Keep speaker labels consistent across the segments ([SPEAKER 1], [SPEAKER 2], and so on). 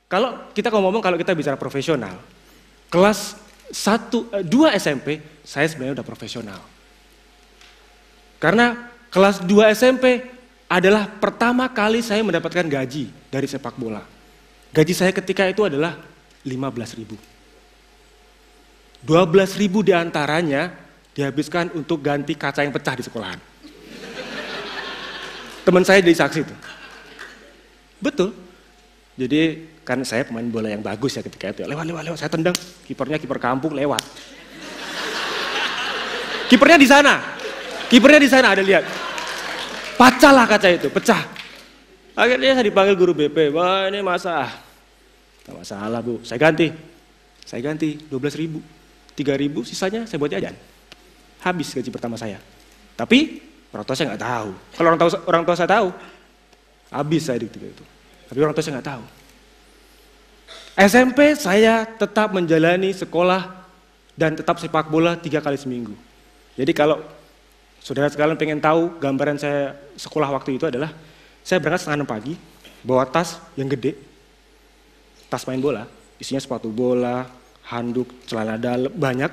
[SPEAKER 1] Kalau kita ngomong kalau kita bicara profesional, kelas 2 SMP saya sebenarnya udah profesional. Karena kelas 2 SMP adalah pertama kali saya mendapatkan gaji dari sepak bola. Gaji saya ketika itu adalah 15.000. 12.000 diantaranya dihabiskan untuk ganti kaca yang pecah di sekolahan. Teman saya jadi saksi itu. Betul. Jadi kan saya pemain bola yang bagus ya ketika itu. Lewat. Saya tendang. Kipernya kiper kampung lewat. Kipernya di sana ada lihat. Pecahlah kaca itu, pecah. Akhirnya saya dipanggil guru BP. Wah ini masalah. Gak masalah bu, saya ganti 12.000. 3.000 sisanya saya buat jajan. Habis gaji pertama saya. Tapi orang tua saya nggak tahu. Kalau orang tua saya tahu, habis saya di itu. Tapi orang tua saya nggak tahu. SMP saya tetap menjalani sekolah dan tetap sepak bola 3 kali seminggu. Jadi kalau saudara sekalian pengen tahu gambaran saya sekolah waktu itu adalah saya berangkat setengah 6 pagi, bawa tas yang gede, tas main bola, isinya sepatu bola, handuk, celana dalam, banyak,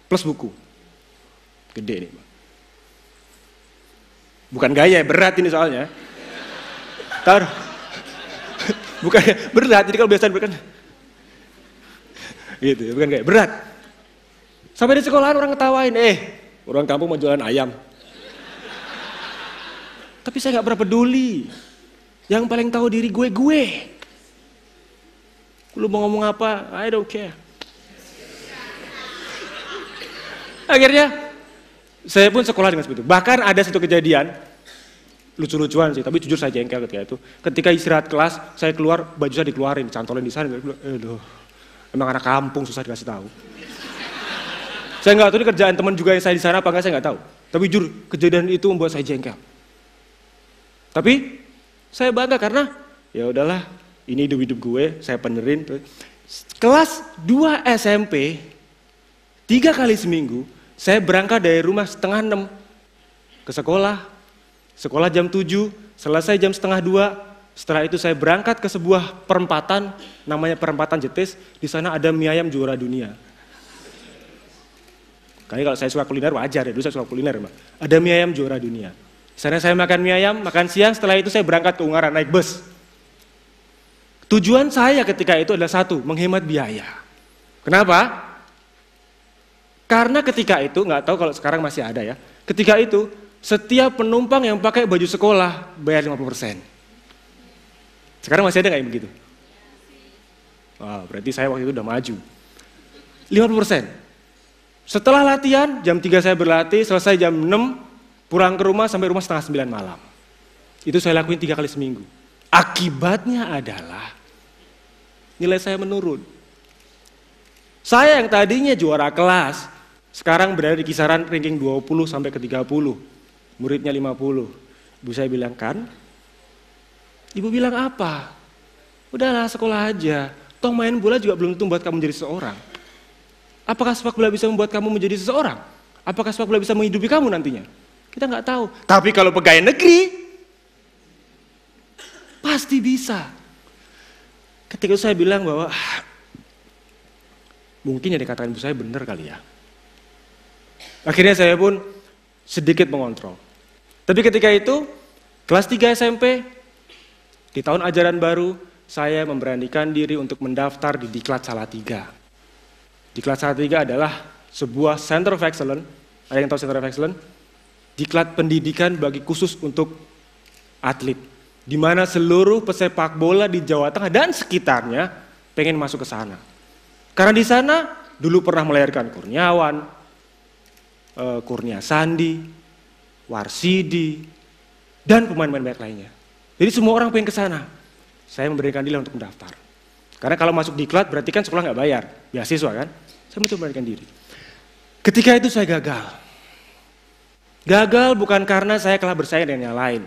[SPEAKER 1] plus buku. Gede nih. Bukan gaya, berat ini soalnya. Taruh. Bukan berat, jadi kalau biasa kan gitu, bukan gaya, berat. Sampai di sekolahan orang ketawain, orang kampung mau jualan ayam. Tapi saya gak pernah peduli. Yang paling tahu diri gue. Lu mau ngomong apa, I don't care. Akhirnya saya pun sekolah dengan seperti itu. Bahkan ada satu kejadian, lucu-lucuan sih, tapi jujur saya jengkel ketika itu. Ketika istirahat kelas, saya keluar, baju saya dikeluarin, cantolin di sana. Aduh, emang anak kampung susah dikasih tahu. Saya nggak tahu ini kerjaan teman juga yang saya di sana apa enggak, saya nggak tahu. Tapi jujur, kejadian itu membuat saya jengkel. Tapi saya bangga karena ya udahlah, ini hidup gue, saya benerin. Kelas 2 SMP, 3 kali seminggu, saya berangkat dari rumah setengah 6 ke sekolah. Sekolah jam 7, selesai jam setengah 2. Setelah itu saya berangkat ke sebuah perempatan, namanya perempatan Jetis. Di sana ada mie ayam juara dunia. Kayaknya kalau saya suka kuliner wajar ya, dulu saya suka kuliner. Ada mie ayam juara dunia. Di sana saya makan mie ayam, makan siang, setelah itu saya berangkat ke Ungaran naik bus. Tujuan saya ketika itu adalah satu, menghemat biaya. Kenapa? Karena ketika itu, nggak tahu kalau sekarang masih ada ya, ketika itu setiap penumpang yang pakai baju sekolah bayar 50%. Sekarang masih ada nggak yang begitu? Wah, berarti saya waktu itu udah maju. 50%. Setelah latihan, jam 3 saya berlatih, selesai jam 6, pulang ke rumah sampai rumah setengah 9 malam. Itu saya lakuin 3 kali seminggu. Akibatnya adalah nilai saya menurun. Saya yang tadinya juara kelas, sekarang berada di kisaran ranking 20 sampai ke 30. Muridnya 50. Ibu saya bilang, kan? Ibu bilang apa? Udahlah sekolah aja. Toh main bola juga belum tentu membuat kamu menjadi seseorang. Apakah sepak bola bisa membuat kamu menjadi seseorang? Apakah sepak bola bisa menghidupi kamu nantinya? Kita nggak tahu. Tapi kalau pegawai negeri, pasti bisa. Ketika saya bilang bahwa mungkin yang dikatakan ibu saya benar kali ya. Akhirnya saya pun sedikit mengontrol. Tapi ketika itu, kelas 3 SMP, di tahun ajaran baru, saya memberanikan diri untuk mendaftar di Diklat Salatiga. Diklat Salatiga adalah sebuah Center of Excellence. Ada yang tahu Center of Excellence? Diklat pendidikan bagi khusus untuk atlet. Di mana seluruh pesepak bola di Jawa Tengah dan sekitarnya pengen masuk ke sana. Karena di sana dulu pernah melahirkan Kurniawan, Kurnia Sandi, Warsidi, dan pemain-pemain banyak lainnya. Jadi semua orang pengen ke sana. Saya memberikan diri untuk mendaftar. Karena kalau masuk diklat berarti kan sekolah nggak bayar, beasiswa kan? Saya mencoba memberikan diri. Ketika itu saya gagal. Gagal bukan karena saya kalah bersaing dengan yang lain.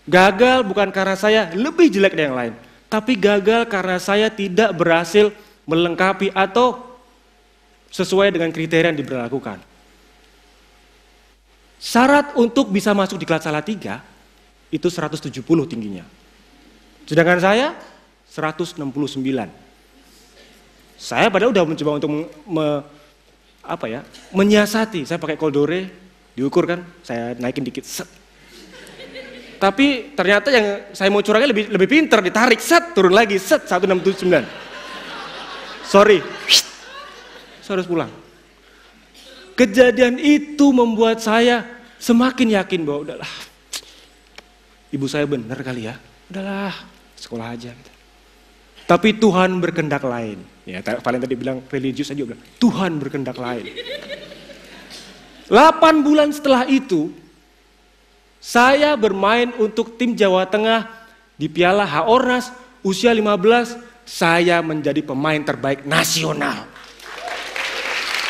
[SPEAKER 1] Gagal bukan karena saya lebih jelek dari yang lain. Tapi gagal karena saya tidak berhasil melengkapi atau sesuai dengan kriteria yang diberlakukan. Syarat untuk bisa masuk Diklat Salatiga itu 170 tingginya. Sedangkan saya 169. Saya padahal udah mencoba untuk menyiasati. Saya pakai koldore, diukur kan, saya naikin dikit, set. Tapi ternyata yang saya mau curangnya lebih pintar, ditarik, set, turun lagi, set, 169. Sorry, saya harus pulang. Kejadian itu membuat saya semakin yakin bahwa udahlah, ibu saya benar kali ya, udahlah sekolah aja. Gitu. Tapi Tuhan berkehendak lain. Ya, Valen tadi bilang religius aja bilang, Tuhan berkehendak lain. 8 bulan setelah itu, saya bermain untuk tim Jawa Tengah di Piala Haornas usia 15, saya menjadi pemain terbaik nasional.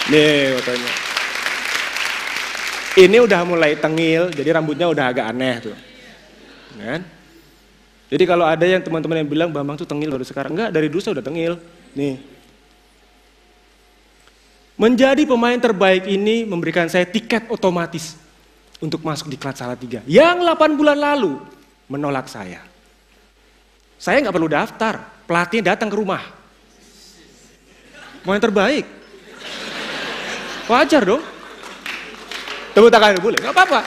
[SPEAKER 1] Nih fotonya. Ini udah mulai tengil, jadi rambutnya udah agak aneh tuh. Kan? Jadi kalau ada yang teman-teman yang bilang Bambang tuh tengil baru sekarang, enggak, dari dulu saya udah tengil. Nih. Menjadi pemain terbaik ini memberikan saya tiket otomatis untuk masuk di Klat Salatiga. Yang 8 bulan lalu menolak saya. Saya nggak perlu daftar, pelatihnya datang ke rumah. Pemain terbaik. Wajar dong. Tepuk tangan boleh, nggak apa-apa.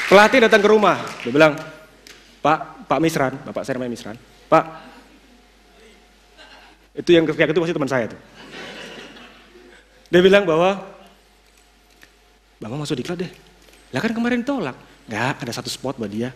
[SPEAKER 1] Pelatih datang ke rumah, dia bilang, Pak Misran, bapak saya namanya Misran, Pak, itu yang kayak itu pasti teman saya tuh. Dia bilang bahwa, Bambang masuk di Klat deh. Lah kan kemarin tolak, nggak ada satu spot buat dia.